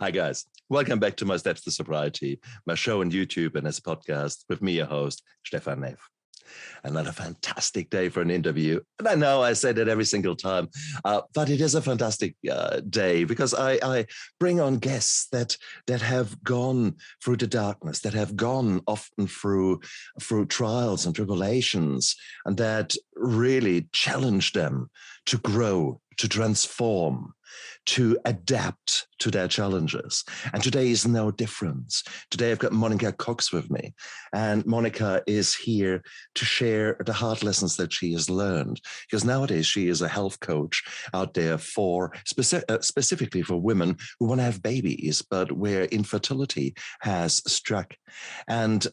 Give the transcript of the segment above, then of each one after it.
Hi, guys. Welcome back to my Steps to Sobriety, my show on YouTube and as a podcast with me, your host, Stefan Neff. Another fantastic day for an interview. And I know I say that every single time, but it is a fantastic day because I bring on guests that have gone through the darkness, that have gone often through trials and tribulations, and that really challenge them to grow, to transform, to adapt to their challenges. And today is no different. Today I've got Monica Cox with me. And Monica is here to share the hard lessons that she has learned. Because nowadays she is a health coach out there for specifically for women who want to have babies, but where infertility has struck. And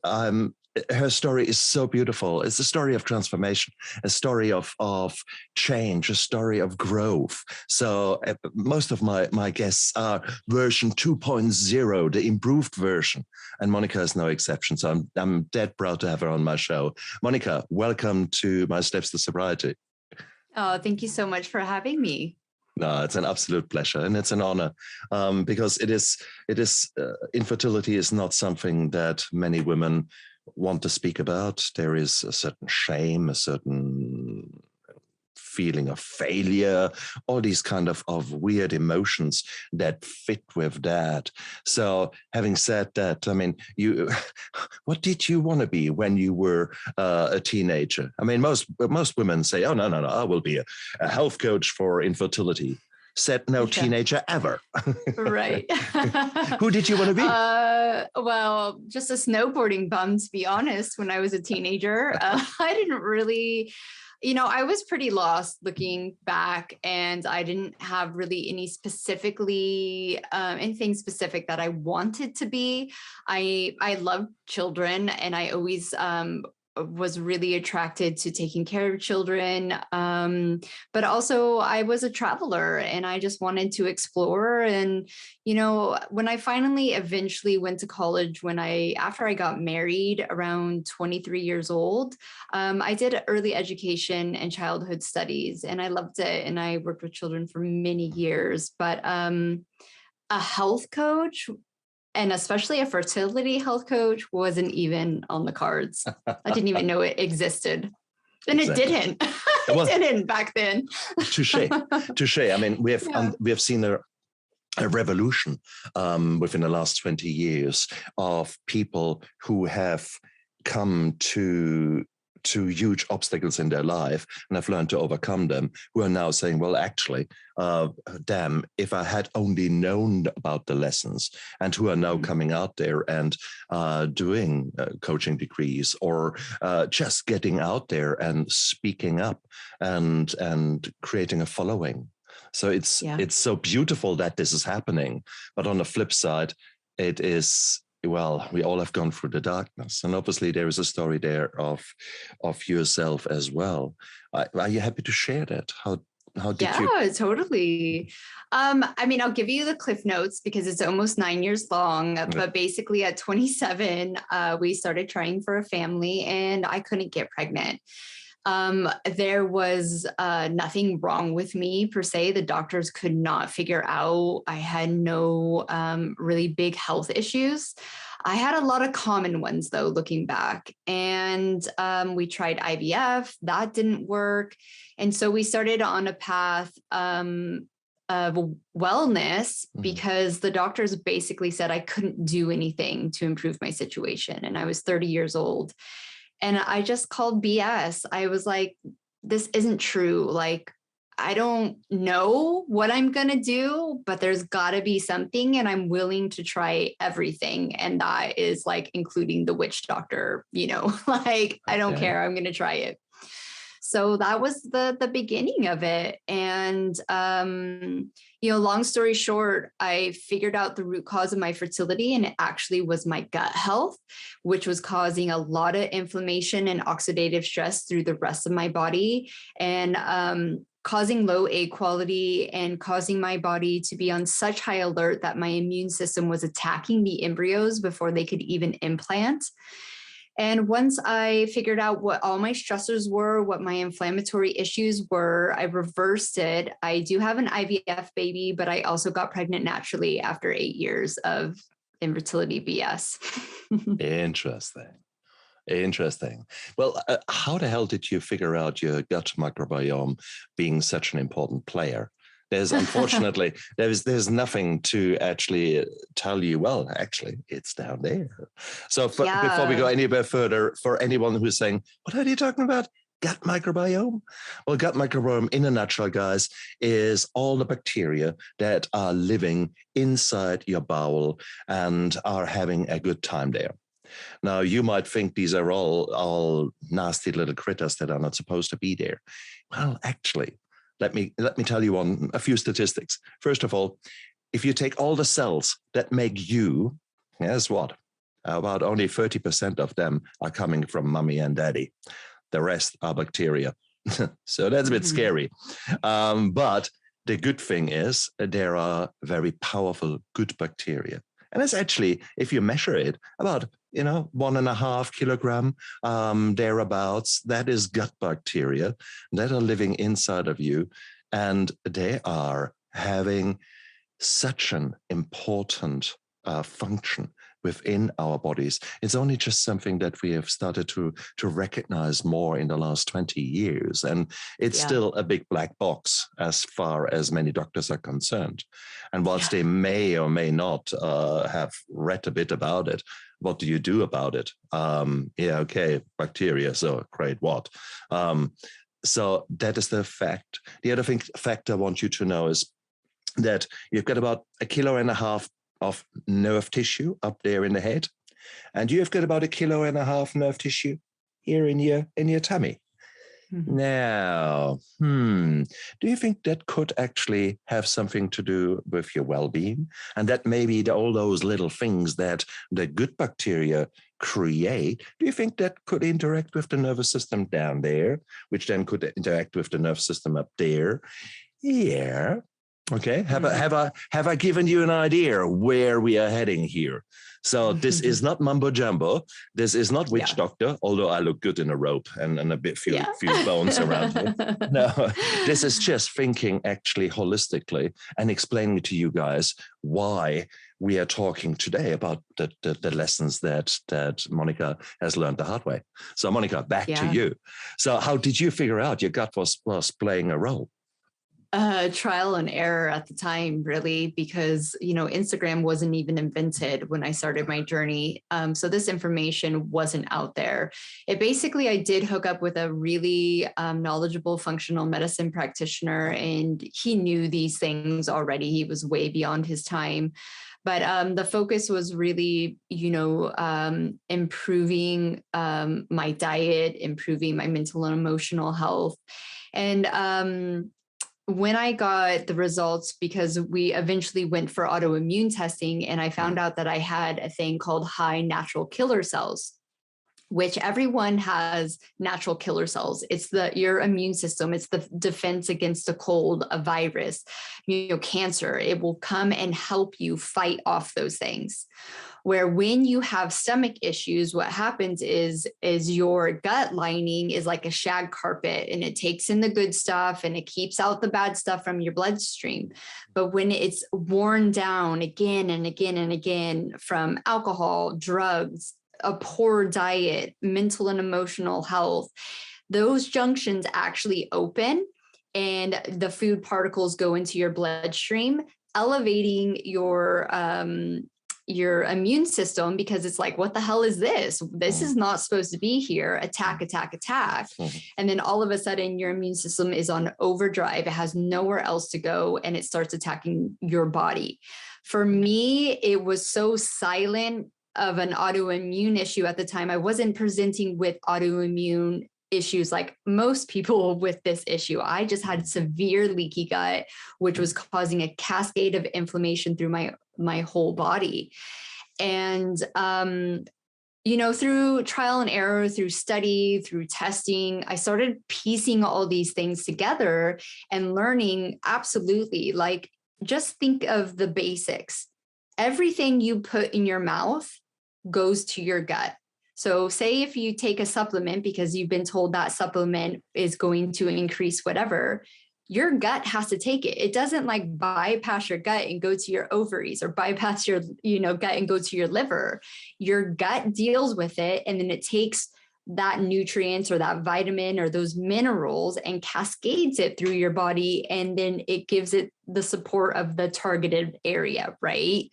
her story is so beautiful. It's a story of transformation, a story of change, a story of growth. So most of my guests are version 2.0, the improved version. And Monica is no exception. So I'm dead proud to have her on my show. Monica, welcome to my Steps to Sobriety. Oh, thank you so much for having me. No, it's an absolute pleasure and it's an honor because it is infertility is not something that many women want to speak about. There is a certain shame, a certain feeling of failure, all these kind of weird emotions that fit with that. So having said that, I mean, what did you want to be when you were a teenager? I mean, most women say, oh, no, I will be a health coach for infertility. Said no teenager ever. Right. Who did you want to be? Well, just a snowboarding bum, to be honest, when I was a teenager. I didn't really, I was pretty lost looking back, and I didn't have really anything specific that I wanted to be. I loved children, and I always was really attracted to taking care of children. But also I was a traveler and I just wanted to explore. And, when I finally eventually went to college, after I got married around 23 years old, I did early education and childhood studies, and I loved it. And I worked with children for many years, but a health coach, and especially a fertility health coach, wasn't even on the cards. I didn't even know it existed. And exactly. It didn't. It didn't back then. Touche. I mean, we have seen a revolution within the last 20 years of people who have come to huge obstacles in their life and have learned to overcome them, who are now saying, well, actually, damn, if I had only known about the lessons, and who are now coming out there and doing coaching degrees or just getting out there and speaking up and creating a following. So it's so beautiful that this is happening. But on the flip side, it is, well, we all have gone through the darkness, and obviously there is a story there of yourself as well. Are you happy to share that? How did you? Yeah, totally. I mean, I'll give you the Cliff Notes because it's almost 9 years long. But basically, at 27, we started trying for a family, and I couldn't get pregnant. There was nothing wrong with me per se. The doctors could not figure out. I had no really big health issues. I had a lot of common ones though, looking back, and we tried IVF. That didn't work. And so we started on a path of wellness because the doctors basically said I couldn't do anything to improve my situation. And I was 30 years old. And I just called BS. I was like, this isn't true. Like, I don't know what I'm going to do, but there's got to be something, and I'm willing to try everything. And that is like including the witch doctor, like, I don't care. I'm going to try it. So that was the beginning of it. And, long story short, I figured out the root cause of my fertility, and it actually was my gut health, which was causing a lot of inflammation and oxidative stress through the rest of my body, and causing low egg quality and causing my body to be on such high alert that my immune system was attacking the embryos before they could even implant. And once I figured out what all my stressors were, what my inflammatory issues were, I reversed it. I do have an IVF baby, but I also got pregnant naturally after 8 years of infertility BS. Interesting. Well, how the hell did you figure out your gut microbiome being such an important player? There's unfortunately, there's nothing to actually tell you, well, actually, it's down there. So before we go any bit further, for anyone who's saying, what are you talking about? Gut microbiome? Well, gut microbiome, in a nutshell, guys, is all the bacteria that are living inside your bowel and are having a good time there. Now, you might think these are all nasty little critters that are not supposed to be there. Well, actually, let me tell you a few statistics. First of all, if you take all the cells that make you, guess what? About only 30% of them are coming from mommy and daddy. The rest are bacteria. So that's a bit scary. But the good thing is there are very powerful good bacteria. And it's actually, if you measure it, about 1.5 kilogram thereabouts. That is gut bacteria that are living inside of you, and they are having such an important function within our bodies. It's only just something that we have started to recognize more in the last 20 years. And it's still a big black box as far as many doctors are concerned. And whilst they may or may not have read a bit about it, what do you do about it? Bacteria, so great, what? So that is the fact. The other fact I want you to know is that you've got about 1.5 kilos of nerve tissue up there in the head, and you've got about 1.5 kilos nerve tissue here in your tummy. Now, do you think that could actually have something to do with your well-being, and that maybe all those little things that the good bacteria create, do you think that could interact with the nervous system down there, which then could interact with the nervous system up there? Yeah. Okay. Have I given you an idea where we are heading here? So this is not mumbo jumbo. This is not witch doctor, although I look good in a robe and a bit few bones around here. No, this is just thinking actually holistically and explaining to you guys why we are talking today about the lessons that Monica has learned the hard way. So Monica, back to you. So how did you figure out your gut was playing a role? Trial and error at the time, really, because, Instagram wasn't even invented when I started my journey. So this information wasn't out there. I did hook up with a really knowledgeable functional medicine practitioner, and he knew these things already. He was way beyond his time. But the focus was really, improving my diet, improving my mental and emotional health. And when I got the results, because we eventually went for autoimmune testing, and I found out that I had a thing called high natural killer cells, which everyone has natural killer cells. It's your immune system. It's the defense against a cold, a virus, cancer. It will come and help you fight off those things. Where when you have stomach issues, what happens is your gut lining is like a shag carpet, and it takes in the good stuff and it keeps out the bad stuff from your bloodstream. But when it's worn down again and again and again from alcohol, drugs, a poor diet, mental and emotional health, those junctions actually open and the food particles go into your bloodstream, elevating your immune system, because it's like, what the hell is this? This is not supposed to be here. Attack, attack, attack. And then all of a sudden your immune system is on overdrive. It has nowhere else to go, and it starts attacking your body. For me, it was so silent of an autoimmune issue at the time. I wasn't presenting with autoimmune issues like most people with this issue. I just had severe leaky gut, which was causing a cascade of inflammation through my whole body. And, through trial and error, through study, through testing, I started piecing all these things together and learning absolutely, like, just think of the basics. Everything you put in your mouth goes to your gut. So say if you take a supplement because you've been told that supplement is going to increase whatever, your gut has to take it. It doesn't like bypass your gut and go to your ovaries or bypass your, gut and go to your liver. Your gut deals with it. And then it takes that nutrients or that vitamin or those minerals and cascades it through your body. And then it gives it the support of the targeted area, right?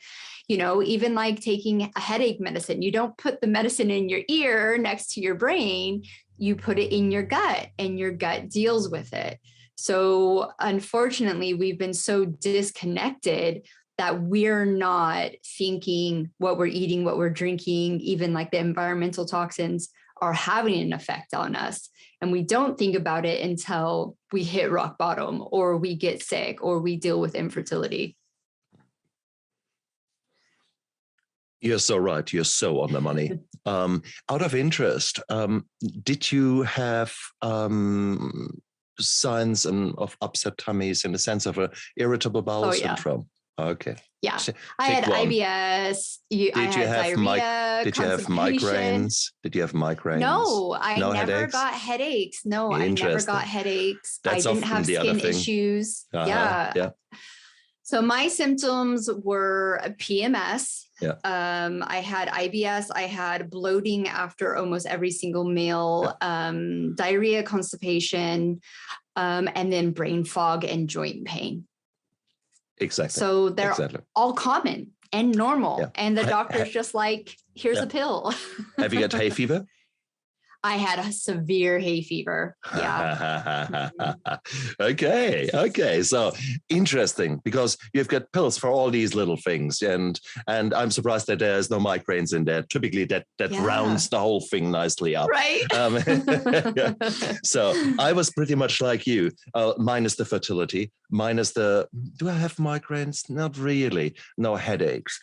Even like taking a headache medicine, you don't put the medicine in your ear next to your brain, you put it in your gut and your gut deals with it. So unfortunately, we've been so disconnected that we're not thinking what we're eating, what we're drinking, even like the environmental toxins are having an effect on us. And we don't think about it until we hit rock bottom or we get sick or we deal with infertility. You're so right. You're so on the money. Out of interest, did you have signs of upset tummies in the sense of a irritable bowel syndrome? Okay. Yeah. I had IBS. Did you have migraines? Did you have migraines? No, I never got headaches. No, I never got headaches. I didn't have skin issues. Yeah. So my symptoms were PMS. Yeah. I had IBS. I had bloating after almost every single meal, diarrhea, constipation, and then brain fog and joint pain. Exactly. So they're all common and normal. Yeah. And the doctor's just like, here's a pill. Have you got hay fever? I had a severe hay fever. Yeah. Okay. So interesting, because you've got pills for all these little things. And I'm surprised that there's no migraines in there. Typically that rounds the whole thing nicely up. Right. So I was pretty much like you, minus the fertility, minus the, do I have migraines? Not really. No headaches.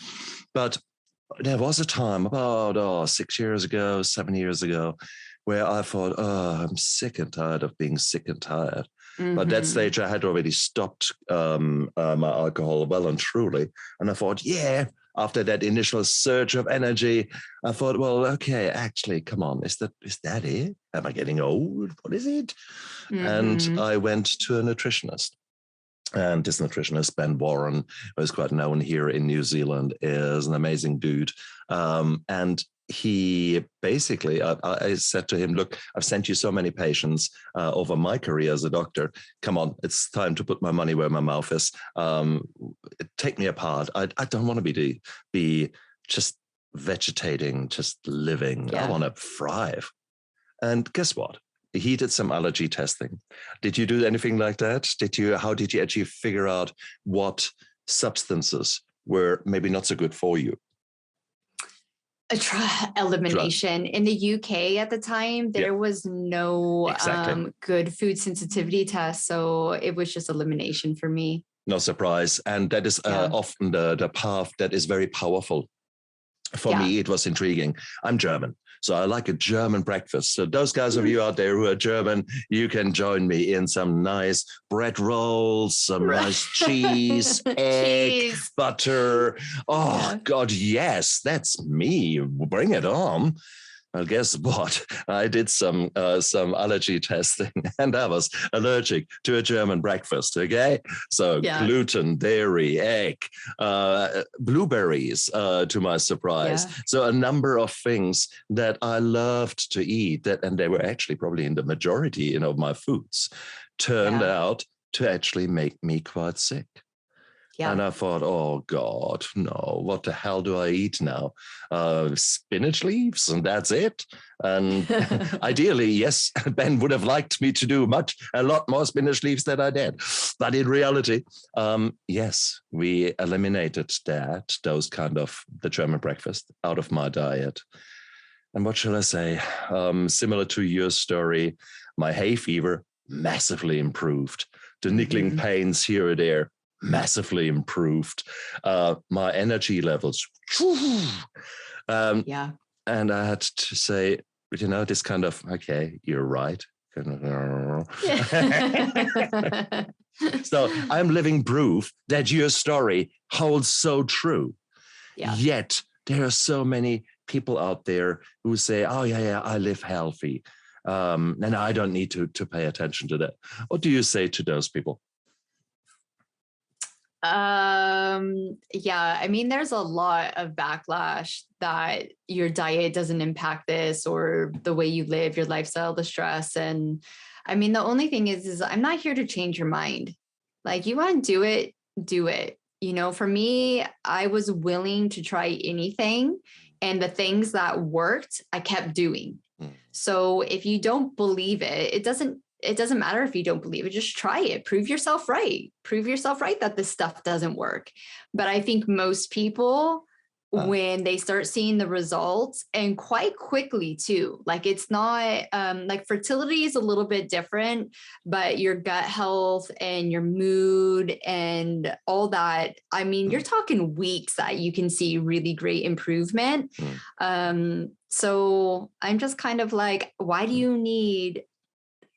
But there was a time about 6 years ago, 7 years ago, where I thought, I'm sick and tired of being sick and tired. Mm-hmm. But at that stage, I had already stopped my alcohol well and truly. And I thought, after that initial surge of energy, I thought, well, okay, actually, come on, is that it? Am I getting old? What is it? Mm-hmm. And I went to a nutritionist. And this nutritionist, Ben Warren, who is quite known here in New Zealand, is an amazing dude. And he basically, I said to him, look, I've sent you so many patients over my career as a doctor. Come on, it's time to put my money where my mouth is. Take me apart. I don't want to be just vegetating, just living. I want to thrive. And guess what? He did some allergy testing. Did you do anything like that? How did you actually figure out what substances were maybe not so good for you? Elimination. In the UK at the time, there was no good food sensitivity test. So it was just elimination for me. No surprise. And that is often the path that is very powerful. For me, it was intriguing. I'm German, so I like a German breakfast. So those guys of you out there who are German, you can join me in some nice bread rolls, some nice cheese, egg, butter. Oh, God, yes, that's me. Bring it on. Well, guess what? I did some allergy testing, and I was allergic to a German breakfast. Okay, so gluten, dairy, egg, blueberries. To my surprise, so a number of things that I loved to eat, and they were actually probably in the majority, of my foods, turned out to actually make me quite sick. Yeah. And I thought, oh, God, no, what the hell do I eat now? Spinach leaves, and that's it. And ideally, yes, Ben would have liked me to do a lot more spinach leaves than I did. But in reality, yes, we eliminated those kind of the German breakfast out of my diet. And what shall I say? Similar to your story, my hay fever massively improved. The niggling pains here or there massively improved. My energy levels. And I had to say, this kind of, okay, you're right. So I'm living proof that your story holds so true. Yeah. Yet there are so many people out there who say, oh, yeah, I live healthy. And I don't need to pay attention to that. What do you say to those people? Yeah, I mean, there's a lot of backlash that your diet doesn't impact this, or the way you live, your lifestyle, the stress. And I mean, the only thing is I'm not here to change your mind. Like, you want to do it, do it. You know, for me, I was willing to try anything, and the things that worked, I kept doing. So if you don't believe it, it doesn't matter if you don't believe it, just try it. Prove yourself right that this stuff doesn't work. But I think most people, when they start seeing the results, and quite quickly too, like, it's not like fertility is a little bit different, but your gut health and your mood and all that, I mean, you're talking weeks that you can see really great improvement. So I'm just kind of like, why do you need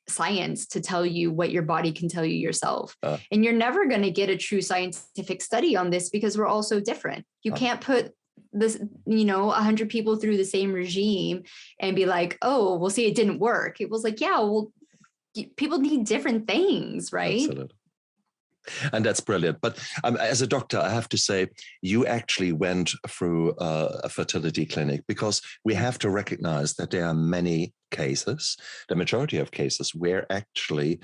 science to tell you what your body can tell you yourself? And you're never going to get a true scientific study on this, because we're all so different. You can't put this, 100 people through the same regime and be like, oh, we'll see, it didn't work. It was like, yeah, well, people need different things, right? Absolutely. And that's brilliant. But as a doctor, I have to say, you actually went through a fertility clinic, because we have to recognize that there are many cases, the majority of cases, where actually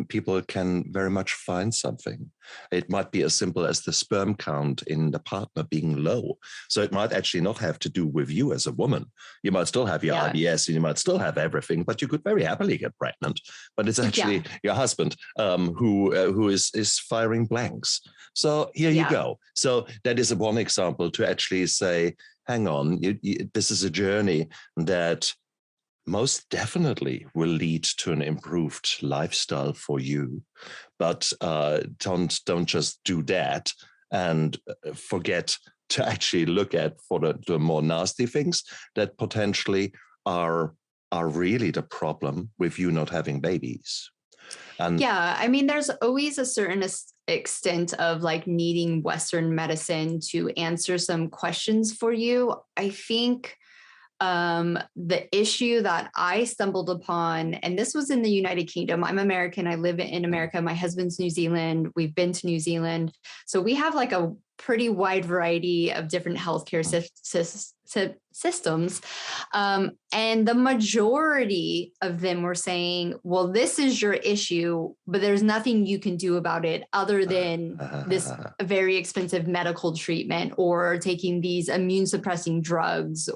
people can very much find something. It might be as simple as the sperm count in the partner being low. So it might actually not have to do with you as a woman. You might still have your IBS, and you might still have everything, but you could very happily get pregnant. But it's actually your husband who is firing blanks. So here you go. So that is one example to actually say, hang on, this is a journey that most definitely will lead to an improved lifestyle for you. But don't just do that and forget to actually look at for the more nasty things that potentially are really the problem with you not having babies. And I mean, there's always a certain extent of like needing Western medicine to answer some questions for you. I think the issue that I stumbled upon, and this was in the United Kingdom. I'm American. I live in America. My husband's New Zealand. We've been to New Zealand. So we have like a pretty wide variety of different healthcare systems. And the majority of them were saying, well, this is your issue, but there's nothing you can do about it other than this very expensive medical treatment or taking these immune suppressing drugs.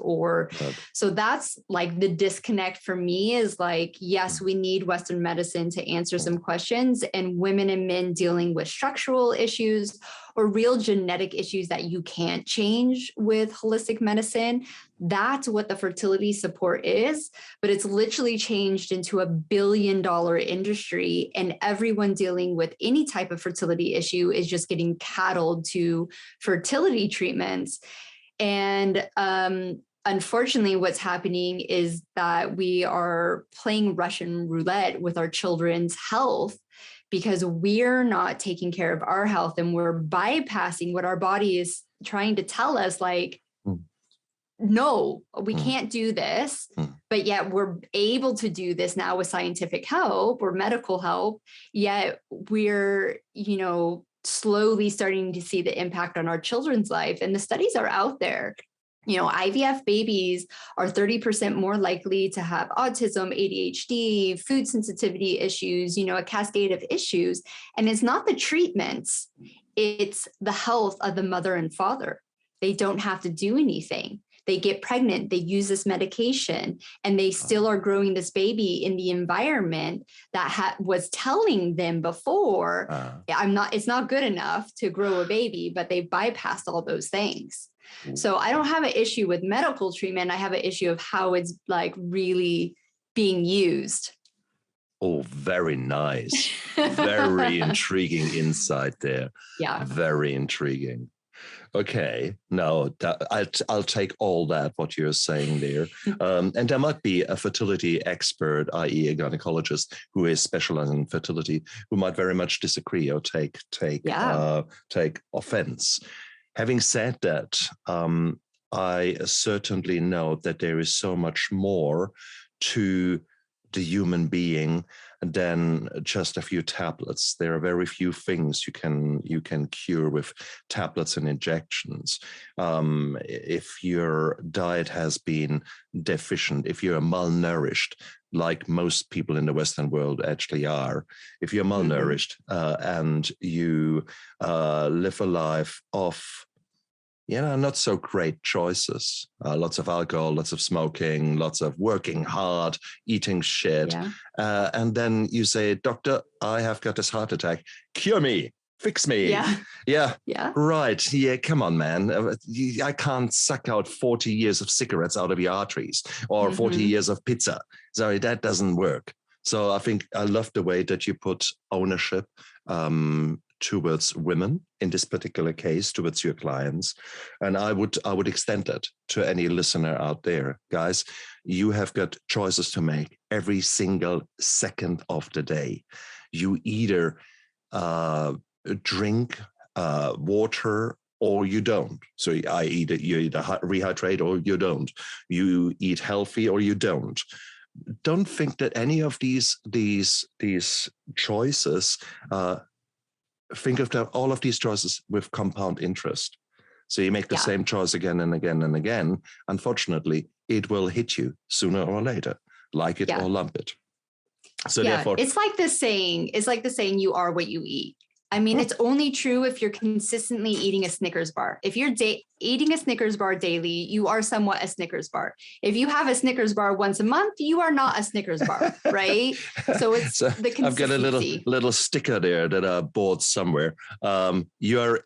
So that's like the disconnect for me, is like, yes, we need Western medicine to answer some questions, and women and men dealing with structural issues or real genetic issues that you can't change with holistic medicine. That's what the fertility support is, but it's literally changed into $1 billion industry, and everyone dealing with any type of fertility issue is just getting cattled to fertility treatments. And unfortunately, what's happening is that we are playing Russian roulette with our children's health, because we're not taking care of our health, and we're bypassing what our body is trying to tell us, like, no, we can't do this, but yet we're able to do this now with scientific help or medical help, yet we're, slowly starting to see the impact on our children's life. And the studies are out there. IVF babies are 30% more likely to have autism, ADHD, food sensitivity issues, a cascade of issues. And it's not the treatments, it's the health of the mother and father. They don't have to do anything. They get pregnant, they use this medication, and they still are growing this baby in the environment that was telling them before, it's not good enough to grow a baby, but they bypassed all those things. So I don't have an issue with medical treatment. I have an issue of how it's like really being used. Oh, very nice. Very intriguing insight there. Yeah. Very intriguing. Okay, now I'll take all that, what you're saying there. And there might be a fertility expert, i.e. a gynecologist who is specializing in fertility, who might very much disagree or take offense. Having said that, I certainly know that there is so much more to the human being than just a few tablets. There are very few things you can cure with tablets and injections. If your diet has been deficient, if you're malnourished, like most people in the Western world actually are, if you're malnourished and you live a life of not so great choices. Lots of alcohol, lots of smoking, lots of working hard, eating shit. Yeah. And then you say, doctor, I have got this heart attack. Cure me. Fix me. Yeah. Right. Yeah. Come on, man. I can't suck out 40 years of cigarettes out of your arteries or 40 years of pizza. Sorry, that doesn't work. So I think I love the way that you put ownership towards women, in this particular case, towards your clients. And I would extend that to any listener out there. Guys, you have got choices to make every single second of the day. You either drink water or you don't. So you either rehydrate or you don't. You eat healthy or you don't. Don't think that any of these choices think of all of these choices with compound interest. So you make the same choice again and again and again. Unfortunately, it will hit you sooner or later, like it or lump it. So therefore, it's like the saying, you are what you eat. I mean, it's only true if you're consistently eating a Snickers bar. If you're eating a Snickers bar daily, you are somewhat a Snickers bar. If you have a Snickers bar once a month, you are not a Snickers bar, right? So it's the consistency. I've got a little sticker there that I bought somewhere. You're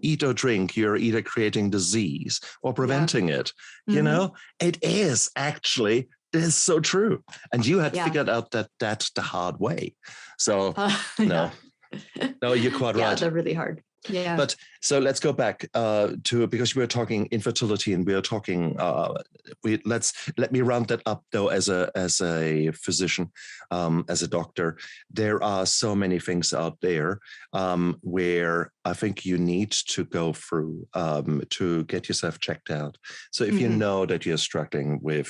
eat or drink, you're either creating disease or preventing it. You know, it is actually. It is so true. And you had figured out that that's the hard way. So no, you're quite right. Yeah, they're really hard. Yeah. But so let's go back to, because we were talking infertility and we are talking, let me round that up though, as a physician, as a doctor. There are so many things out there where I think you need to go through to get yourself checked out. So if you know that you're struggling with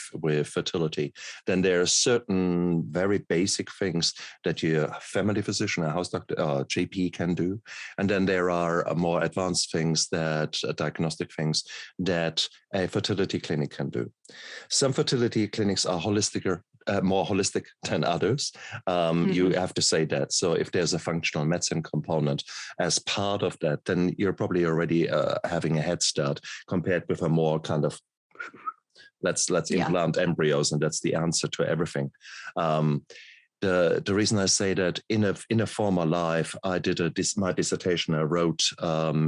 fertility, then there are certain very basic things that your family physician, a house doctor, GP can do. And then there are more advanced things diagnostic things that a fertility clinic can do. Some fertility clinics are more holistic than others. You have to say that. So if there's a functional medicine component as part of that, then you're probably already having a head start compared with a more kind of let's implant embryos and that's the answer to everything. The reason I say that in a former life, I did my dissertation I wrote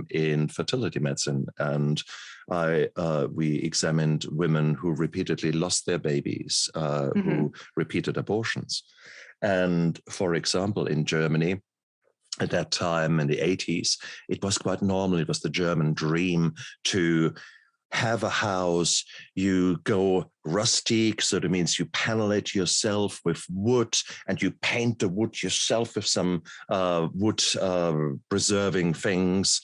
in fertility medicine, and we examined women who repeatedly lost their babies, who repeated abortions. And for example, in Germany, at that time in the 80s, it was quite normal. It was the German dream to have a house, you go rustic, so that means you panel it yourself with wood and you paint the wood yourself with some wood preserving things.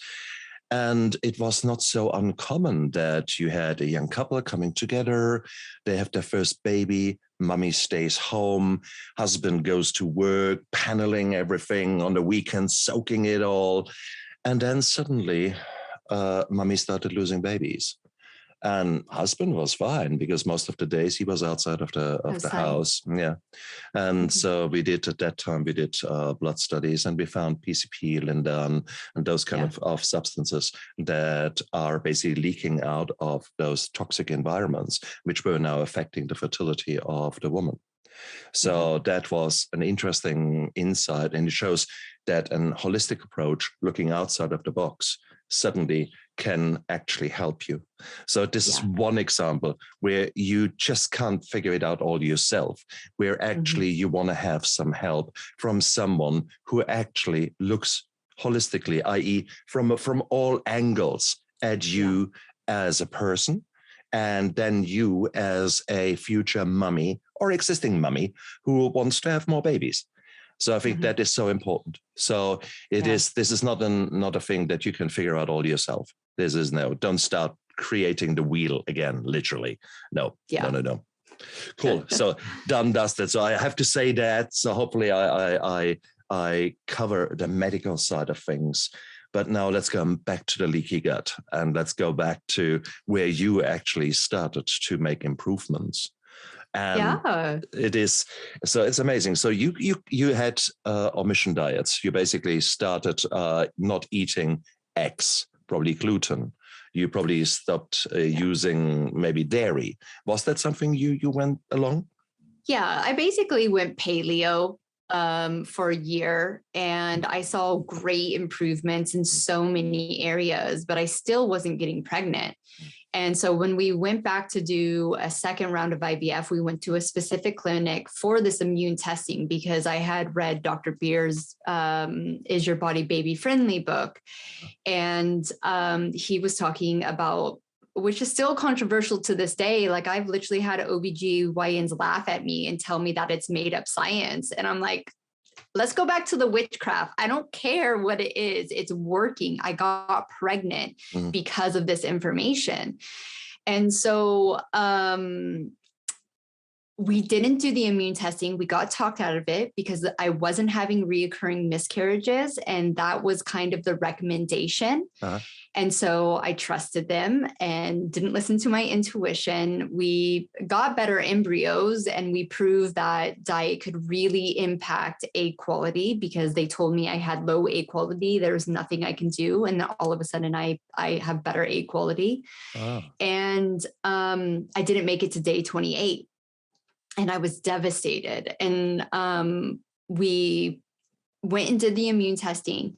And it was not so uncommon that you had a young couple coming together, they have their first baby, mommy stays home, husband goes to work, paneling everything on the weekends, soaking it all. And then suddenly, mommy started losing babies. And husband was fine because most of the days he was outside of the house. Yeah. And so we did blood studies and we found PCP, lindan, and those kind of substances that are basically leaking out of those toxic environments, which were now affecting the fertility of the woman. So that was an interesting insight, and it shows that an holistic approach, looking outside of the box, suddenly can actually help you. So this is one example where you just can't figure it out all yourself, where actually you want to have some help from someone who actually looks holistically, i.e. from all angles at you as a person, and then you as a future mummy or existing mummy who wants to have more babies. So I think that is so important. So this is not a thing that you can figure out all yourself. This is don't start creating the wheel again, literally. No. Cool. So done, dusted. So I have to say that. So hopefully I cover the medical side of things. But now let's go back to the leaky gut, and let's go back to where you actually started to make improvements. And it is, so it's amazing. So you had omission diets. You basically started not eating eggs, probably gluten. You probably stopped using maybe dairy. Was that something you went along? Yeah, I basically went paleo for a year, and I saw great improvements in so many areas, but I still wasn't getting pregnant. And so when we went back to do a second round of IVF, we went to a specific clinic for this immune testing because I had read Dr. Beer's Is Your Body Baby Friendly book. And he was talking about, which is still controversial to this day. Like, I've literally had OBGYNs laugh at me and tell me that it's made up science. And I'm like, let's go back to the witchcraft. I don't care what it is. It's working. I got pregnant because of this information. And so we didn't do the immune testing. We got talked out of it because I wasn't having reoccurring miscarriages. And that was kind of the recommendation. And so I trusted them and didn't listen to my intuition. We got better embryos, and we proved that diet could really impact egg quality because they told me I had low egg quality. There's nothing I can do. And all of a sudden I have better egg quality. And I didn't make it to day 28. And I was devastated. And we went and did the immune testing.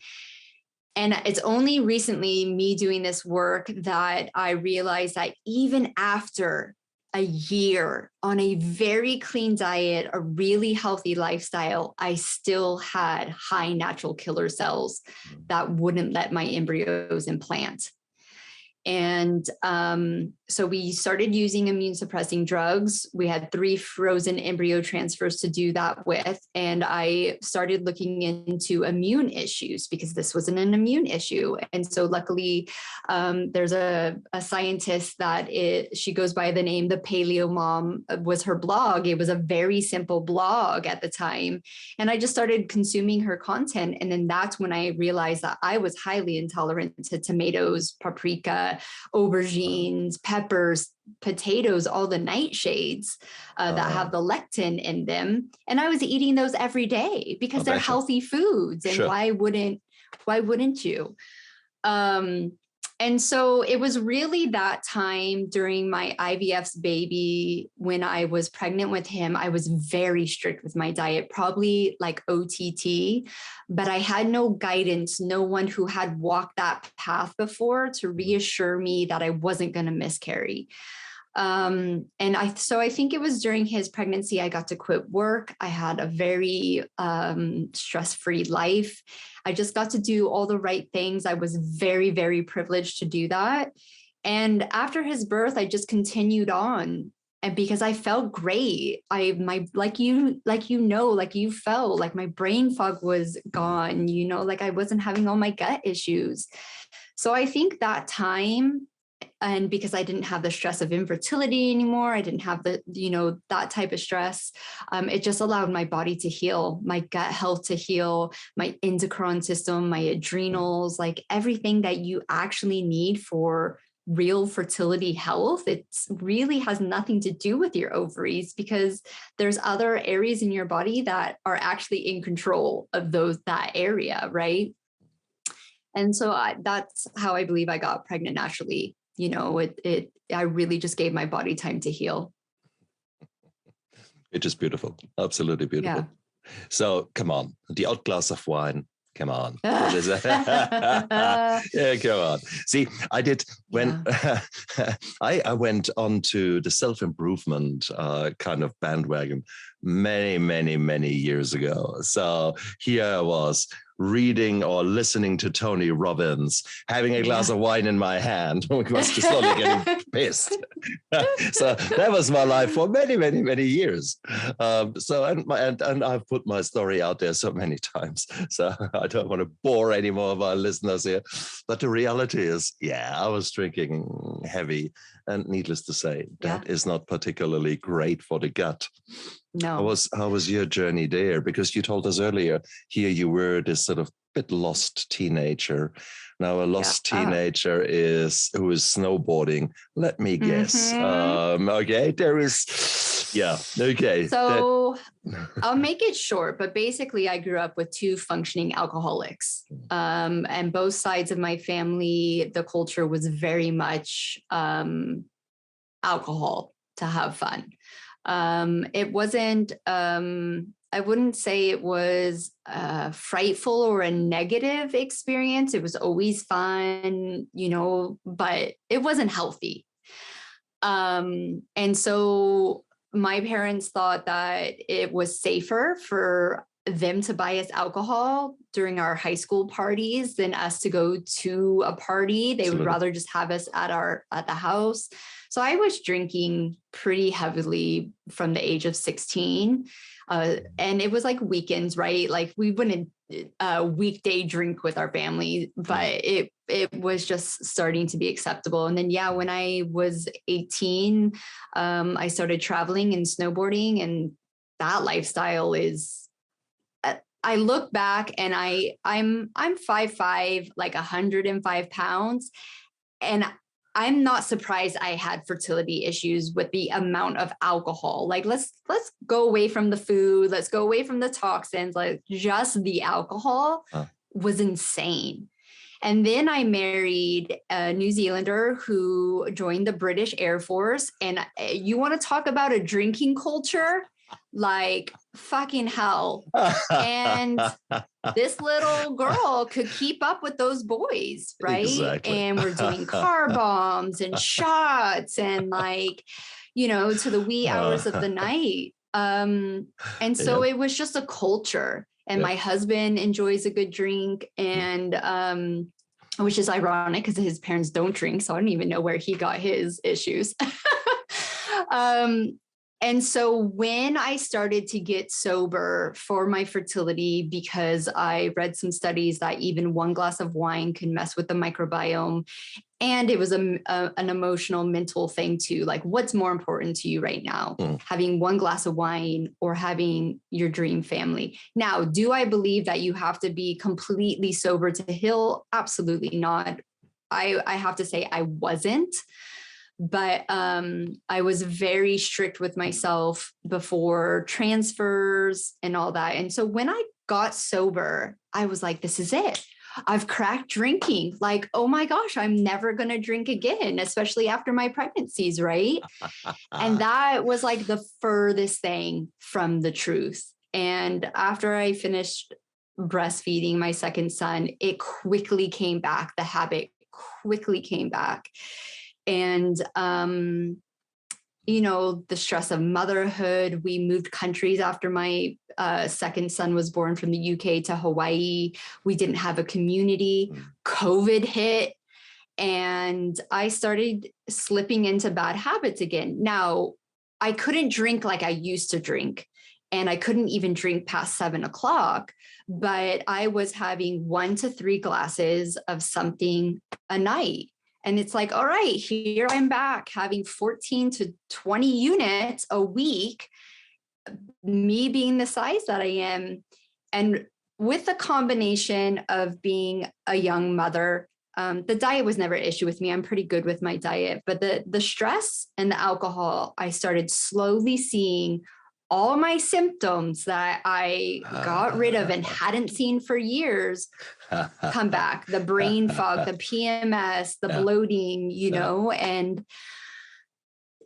And it's only recently, me doing this work, that I realized that even after a year on a very clean diet, a really healthy lifestyle, I still had high natural killer cells that wouldn't let my embryos implant. And so we started using immune suppressing drugs. We had 3 frozen embryo transfers to do that with. And I started looking into immune issues because this wasn't an immune issue. And so luckily, there's a scientist that she goes by the name, the Paleo Mom was her blog. It was a very simple blog at the time. And I just started consuming her content. And then that's when I realized that I was highly intolerant to tomatoes, paprika, aubergines, peppers, potatoes, all the nightshades that have the lectin in them. And I was eating those every day because they're healthy foods. And why wouldn't you? And so it was really that time during my IVF's baby, when I was pregnant with him, I was very strict with my diet, probably like OTT, but I had no guidance, no one who had walked that path before to reassure me that I wasn't going to miscarry. And I think it was during his pregnancy, I got to quit work. I had a very stress-free life. I just got to do all the right things. I was very, very privileged to do that. And after his birth, I just continued on. And because I felt great, like you felt like my brain fog was gone, like I wasn't having all my gut issues. So I think that time, and because I didn't have the stress of infertility anymore, I didn't have the, that type of stress. It just allowed my body to heal, my gut health to heal, my endocrine system, my adrenals, like everything that you actually need for real fertility health. It really has nothing to do with your ovaries because there's other areas in your body that are actually in control of that area, right? And so that's how I believe I got pregnant naturally. I really just gave my body time to heal. It is beautiful. Absolutely beautiful. Yeah. So come on, the odd glass of wine. Come on. Yeah, come on. See, I did when I went on to the self-improvement kind of bandwagon many, many, many years ago. So here I was reading or listening to Tony Robbins, having a glass of wine in my hand, was slowly getting pissed. So that was my life for many, many, many years. And I've put my story out there so many times. So I don't want to bore any more of our listeners here. But the reality is, I was drinking heavy. And needless to say, that is not particularly great for the gut. No. How was your journey there? Because you told us earlier, here you were this sort of bit lost teenager. Now a lost teenager who is snowboarding. Let me guess. Okay, there is, okay. So I'll make it short, but basically I grew up with two functioning alcoholics. And both sides of my family, the culture was very much alcohol to have fun. It wasn't, I wouldn't say it was frightful or a negative experience. It was always fun, but it wasn't healthy. And so my parents thought that it was safer for them to buy us alcohol during our high school parties than us to go to a party. They would rather just have us at the house. So I was drinking pretty heavily from the age of 16. And it was like weekends, right? Like we wouldn't weekday drink with our family, but it was just starting to be acceptable. And then, when I was 18, I started traveling and snowboarding, and that lifestyle is, I look back and I'm 5'5", like 105 pounds. And I'm not surprised I had fertility issues with the amount of alcohol. Like, let's go away from the food. Let's go away from the toxins. Like, just the alcohol was insane. And then I married a New Zealander who joined the British Air Force. And you want to talk about a drinking culture? Like, fucking hell. And this little girl could keep up with those boys, right? Exactly. And we're doing car bombs and shots and to the wee hours of the night. And so it was just a culture. And my husband enjoys a good drink, and which is ironic because his parents don't drink. So I don't even know where he got his issues. And so when I started to get sober for my fertility, because I read some studies that even one glass of wine can mess with the microbiome, and it was an emotional, mental thing too. Like, what's more important to you right now? Having one glass of wine or having your dream family? Now, do I believe that you have to be completely sober to heal? Absolutely not. I have to say I wasn't. But I was very strict with myself before transfers and all that. And so when I got sober, I was like, this is it. I've cracked drinking. Like, oh my gosh, I'm never going to drink again, especially after my pregnancies, right? And that was like the furthest thing from the truth. And after I finished breastfeeding my second son, it quickly came back. The habit quickly came back. And, the stress of motherhood, we moved countries after my second son was born, from the UK to Hawaii. We didn't have a community. COVID hit, and I started slipping into bad habits again. Now, I couldn't drink like I used to drink, and I couldn't even drink past 7:00, but I was having 1 to 3 glasses of something a night. And it's like, all right, here I'm back having 14 to 20 units a week, me being the size that I am. And with the combination of being a young mother, the diet was never an issue with me. I'm pretty good with my diet, but the stress and the alcohol, I started slowly seeing all my symptoms that I got rid of and hadn't seen for years come back. The brain fog, the PMS, the bloating, and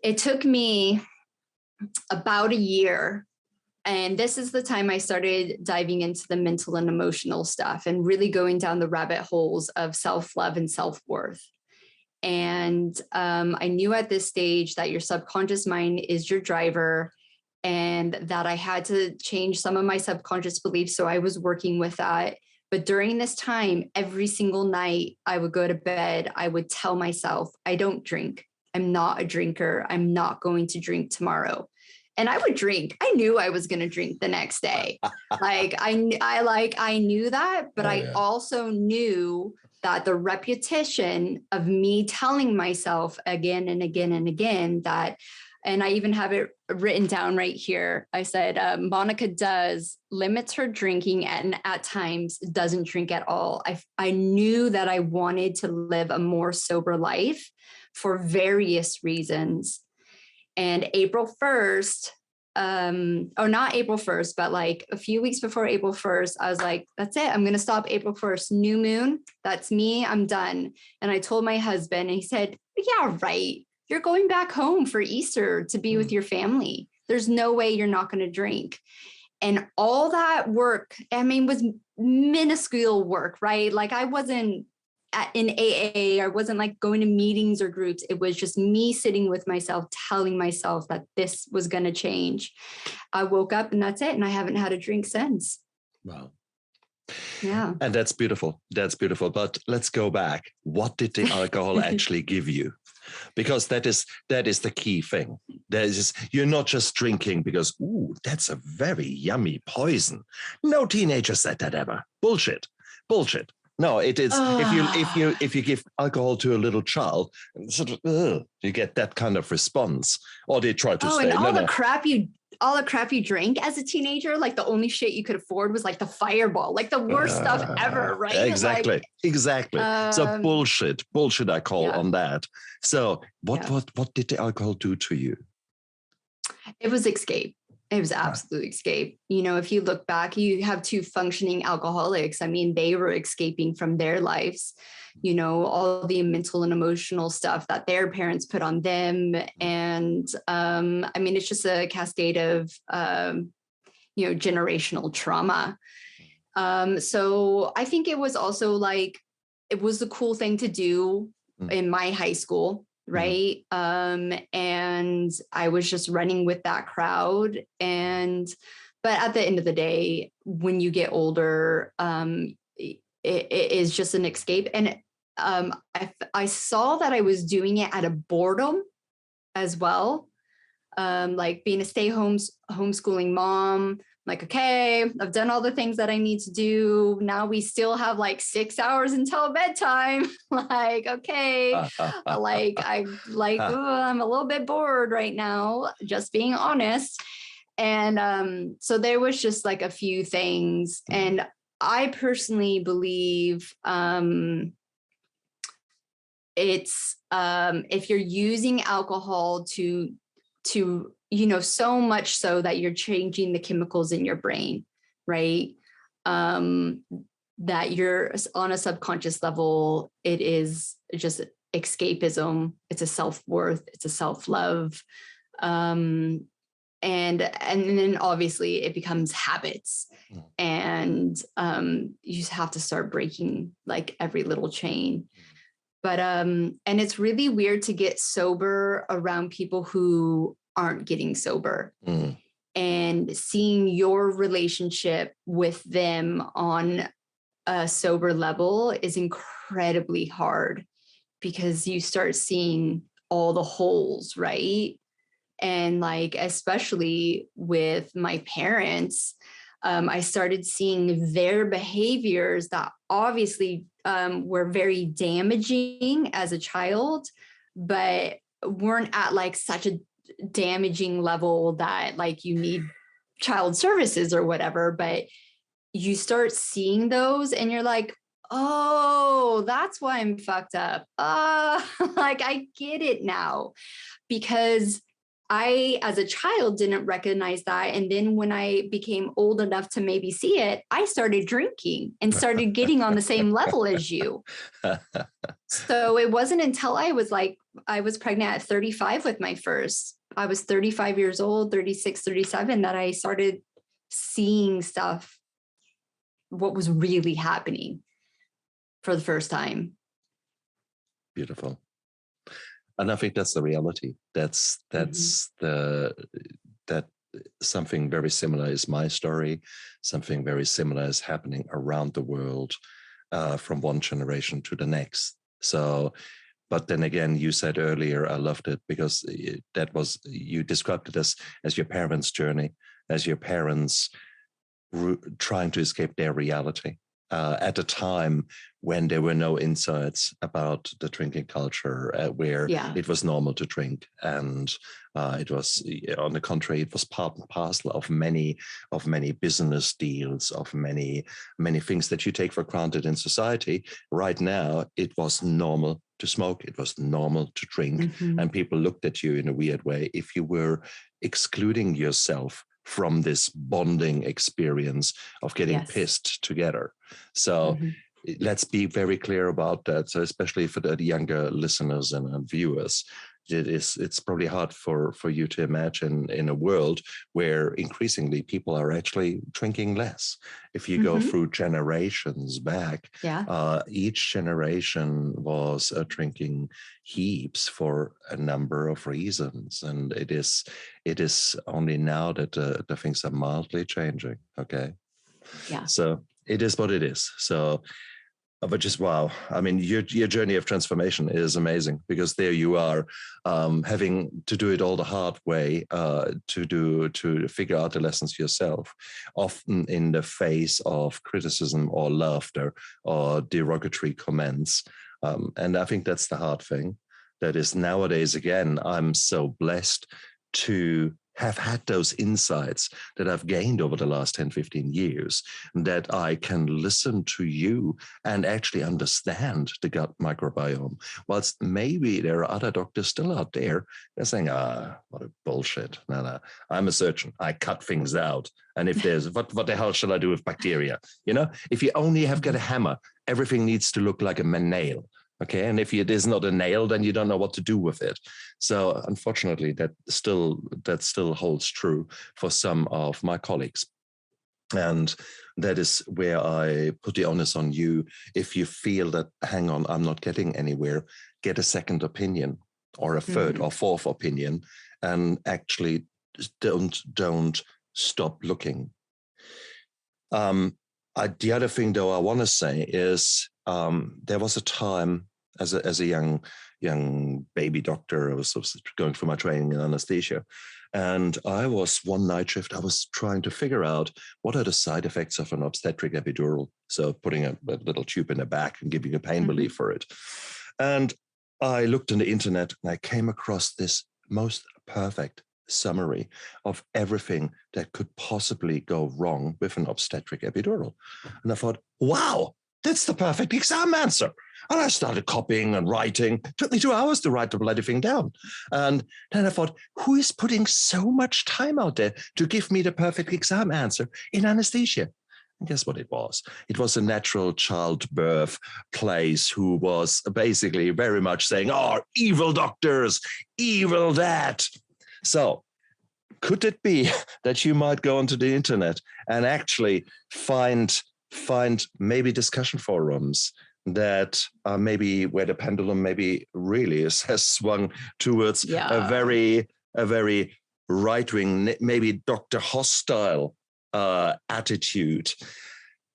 it took me about a year. And this is the time I started diving into the mental and emotional stuff and really going down the rabbit holes of self-love and self-worth. And I knew at this stage that your subconscious mind is your driver, and that I had to change some of my subconscious beliefs. So I was working with that But during this time, every single night I would go to bed, I would tell myself, I don't drink. I'm not a drinker. I'm not going to drink tomorrow. And I would drink. I knew I was going to drink the next day. I knew that, but I also knew that the repetition of me telling myself again and again and again that, and I even have it written down right here. I said, Monica does limits her drinking and at times doesn't drink at all. I knew that I wanted to live a more sober life for various reasons. And April 1st, or not April 1st, but like a few weeks before April 1st, I was like, that's it. I'm going to stop April 1st. New moon. That's me. I'm done. And I told my husband and he said, yeah, right. You're going back home for Easter to be with your family. There's no way you're not going to drink. And all that work, I mean, was minuscule work, right? Like I wasn't in AA, I wasn't like going to meetings or groups. It was just me sitting with myself, telling myself that this was going to change. I woke up and that's it. And I haven't had a drink since. Wow. Yeah. And that's beautiful. That's beautiful. But let's go back. What did the alcohol actually give you? Because that is the key thing. You're not just drinking because, ooh, that's a very yummy poison. No teenager said that ever. Bullshit. No, it is. If you give alcohol to a little child, sort of, you get that kind of response, or they try to stay. And all the crap you drank as a teenager, like the only shit you could afford was like the Fireball, like the worst stuff ever, right? Exactly. So bullshit. I call on that. So what did the alcohol do to you? It was escape. It was absolute escape. You know, if you look back, you have two functioning alcoholics. I mean, they were escaping from their lives, you know, all the mental and emotional stuff that their parents put on them. And I mean, it's just a cascade of, generational trauma. So I think it was also like, it was the cool thing to do in my high school. Right. And I was just running with that crowd. But at the end of the day, when you get older, it is just an escape. And I saw that I was doing it out of boredom as well. Like being a homeschooling mom, like, okay, I've done all the things that I need to do. Now we still have like 6 hours until bedtime. Like, okay, I'm a little bit bored right now, just being honest. And so there was just like a few things. And I personally believe it's if you're using alcohol to so much so that you're changing the chemicals in your brain, right? That you're on a subconscious level, it is just escapism. It's a self-worth. It's a self-love. And then obviously it becomes habits, and you just have to start breaking like every little chain. But and it's really weird to get sober around people who aren't getting sober, and seeing your relationship with them on a sober level is incredibly hard, because you start seeing all the holes, right? And like, especially with my parents, I started seeing their behaviors that obviously were very damaging as a child, but weren't at like such a damaging level that like you need child services or whatever. But you start seeing those and you're like, oh, that's why I'm fucked up. Like I get it now, because I, as a child, didn't recognize that. And then when I became old enough to maybe see it, I started drinking and started getting on the same level as you. So it wasn't until I was pregnant at 35 with my first. I was 35 years old, 36, 37, that I started seeing stuff, what was really happening for the first time. Beautiful. And I think that's the reality. That's that something very similar is my story. Something very similar is happening around the world from one generation to the next. So, but then again, you said earlier, I loved it because that was, you described it as your parents' journey, as your parents trying to escape their reality at a time when there were no insights about the drinking culture, where it was normal to drink, and it was, on the contrary, it was part and parcel of many business deals, of many things that you take for granted in society. Right now, it was normal to smoke, it was normal to drink, and people looked at you in a weird way if you were excluding yourself from this bonding experience of getting pissed together. So let's be very clear about that. So especially for the younger listeners and viewers, it's probably hard for you to imagine in a world where increasingly people are actually drinking less. If you go through generations back, each generation was drinking heaps for a number of reasons, and it is only now that the things are mildly changing. Okay, so it is what it is. So. But just wow. I mean, your journey of transformation is amazing, because there you are, having to do it all the hard way, to figure out the lessons yourself, often in the face of criticism or laughter or derogatory comments. And I think that's the hard thing. That is, nowadays, again, I'm so blessed to have had those insights that I've gained over the last 10, 15 years, that I can listen to you and actually understand the gut microbiome. Whilst maybe there are other doctors still out there, they're saying, what a bullshit. No, I'm a surgeon. I cut things out. And if there's, what the hell shall I do with bacteria? You know, if you only have got a hammer, everything needs to look like a nail. Okay, and if it is not a nail, then you don't know what to do with it. So unfortunately, that still holds true for some of my colleagues. And that is where I put the onus on you. If you feel that, hang on, I'm not getting anywhere, get a second opinion or a third or fourth opinion, and actually don't stop looking. The other thing, though, I want to say is, there was a time as a young baby doctor, I was going through my training in anesthesia, and I was one night shift. I was trying to figure out what are the side effects of an obstetric epidural. So putting a little tube in the back and giving a pain relief for it. And I looked on the internet and I came across this most perfect summary of everything that could possibly go wrong with an obstetric epidural. And I thought, wow, that's the perfect exam answer. And I started copying and writing. It took me 2 hours to write the bloody thing down. And then I thought, who is putting so much time out there to give me the perfect exam answer in anesthesia? And guess what it was? It was a natural childbirth place who was basically very much saying, oh, evil doctors, evil that. So could it be that you might go onto the internet and actually find maybe discussion forums that are maybe where the pendulum maybe really has swung towards a very right-wing, maybe Dr. Hostile attitude?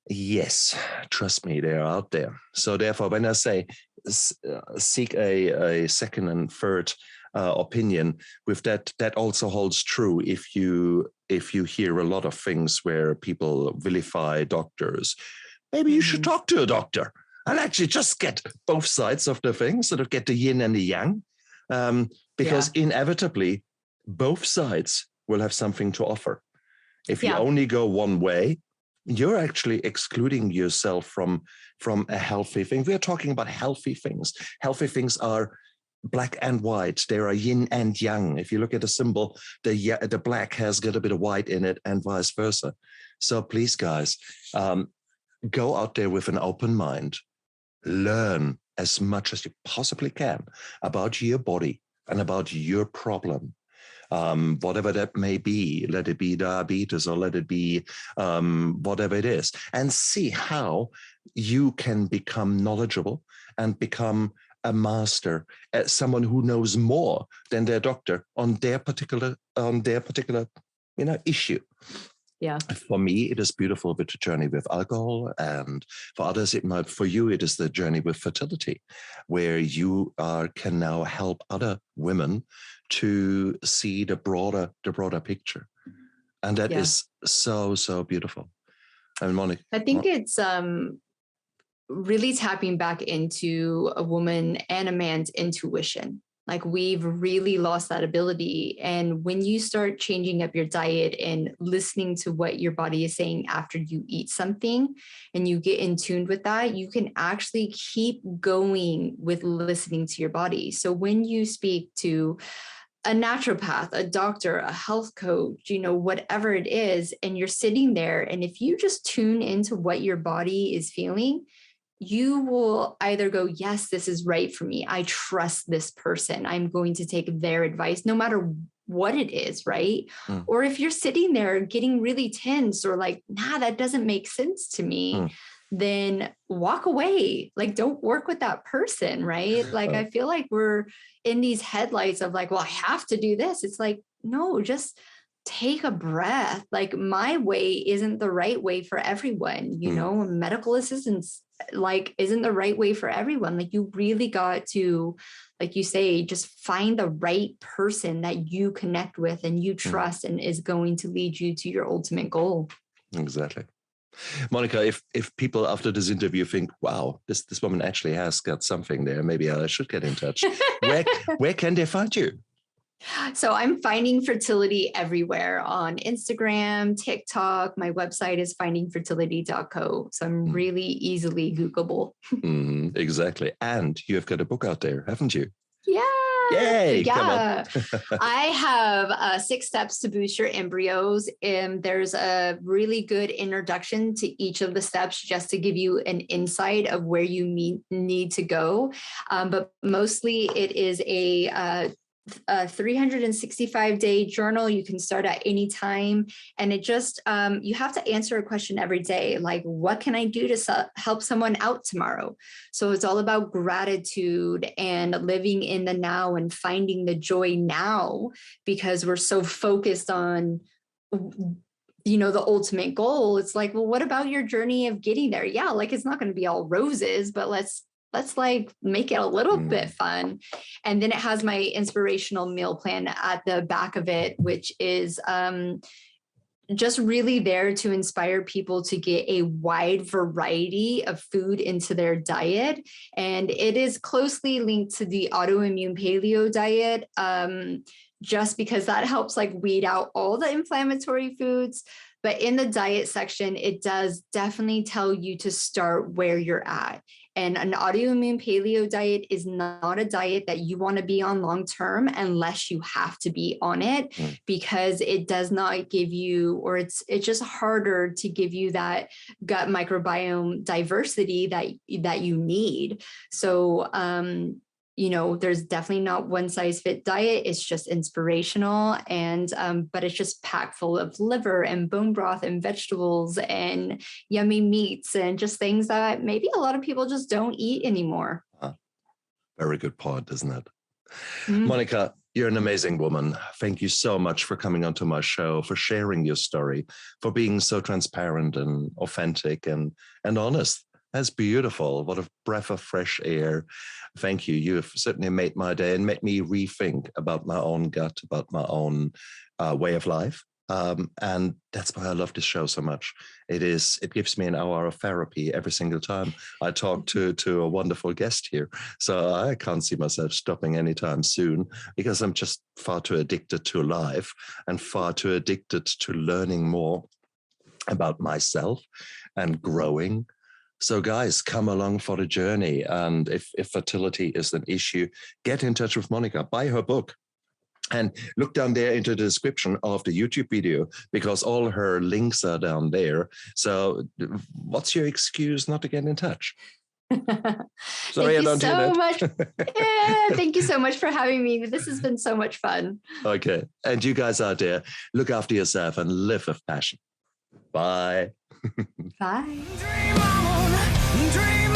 Yes, trust me, they're out there. So therefore, when I say seek a second and third opinion, with that also holds true if you hear a lot of things where people vilify doctors. Maybe you should talk to a doctor and actually just get both sides of the thing, sort of get the yin and the yang, because inevitably both sides will have something to offer. If you only go one way, you're actually excluding yourself from a healthy thing. We're talking about healthy things. Healthy things are black and white. There are yin and yang. If you look at the symbol, the black has got a bit of white in it and vice versa. So please, guys, go out there with an open mind. Learn as much as you possibly can about your body and about your problem. Whatever that may be, let it be diabetes or let it be whatever it is, and see how you can become knowledgeable and become a master, someone who knows more than their doctor on their particular issue. Yeah. For me, it is beautiful with the journey with alcohol, and for others, for you, it is the journey with fertility, where you can now help other women to see the broader picture, and that is so beautiful. And Monica, I think it's really tapping back into a woman and a man's intuition. Like, we've really lost that ability. And when you start changing up your diet and listening to what your body is saying after you eat something, and you get in tune with that, you can actually keep going with listening to your body. So when you speak to a naturopath, a doctor, a health coach, whatever it is, and you're sitting there, and if you just tune into what your body is feeling, you will either go, yes, this is right for me. I trust this person. I'm going to take their advice, no matter what it is, right? Or if you're sitting there getting really tense or like, nah, that doesn't make sense to me, then walk away. Like, don't work with that person, right? Like, I feel like we're in these headlights of like, well, I have to do this. It's like, no, just take a breath. Like, my way isn't the right way for everyone. Medical assistance isn't the right way for everyone. Like, you really got to, like you say, just find the right person that you connect with and you trust and is going to lead you to your ultimate goal. Exactly. Monica, if people after this interview think, wow, this woman actually has got something there, maybe I should get in touch. Where can they find you? So I'm finding fertility everywhere on Instagram, TikTok. My website is findingfertility.co. So I'm really easily Googleable. Exactly. And you have got a book out there, haven't you? Yeah. Yay. Yeah. Come on. I have 6 steps to boost your embryos. And there's a really good introduction to each of the steps just to give you an insight of where you need to go. But mostly it is a 365-day journal. You can start at any time. And it just, you have to answer a question every day. Like, what can I do to help someone out tomorrow? So it's all about gratitude and living in the now and finding the joy now, because we're so focused on, the ultimate goal. It's like, well, what about your journey of getting there? Yeah. Like, it's not going to be all roses, but let's like make it a little bit fun. And then it has my inspirational meal plan at the back of it, which is just really there to inspire people to get a wide variety of food into their diet. And it is closely linked to the autoimmune paleo diet, just because that helps like weed out all the inflammatory foods. But in the diet section, it does definitely tell you to start where you're at. And an autoimmune paleo diet is not a diet that you want to be on long term unless you have to be on it, because it does not give you, or it's just harder to give you that gut microbiome diversity that you need. So, there's definitely not one size fit diet. It's just inspirational. And, but it's just packed full of liver and bone broth and vegetables and yummy meats and just things that maybe a lot of people just don't eat anymore. Very good point, isn't it? Monica, you're an amazing woman. Thank you so much for coming onto my show, for sharing your story, for being so transparent and authentic and honest. That's beautiful. What a breath of fresh air. Thank you. You have certainly made my day and made me rethink about my own gut, about my own way of life. And that's why I love this show so much. It gives me an hour of therapy every single time I talk to a wonderful guest here. So I can't see myself stopping anytime soon, because I'm just far too addicted to life and far too addicted to learning more about myself and growing. So guys, come along for the journey. And if fertility is an issue, get in touch with Monica, buy her book. And look down there into the description of the YouTube video, because all her links are down there. So what's your excuse not to get in touch? Sorry, I don't do that. Thank you so much for having me. This has been so much fun. Okay. And you guys out there, look after yourself and live with passion. Bye. Bye. Dream on, dream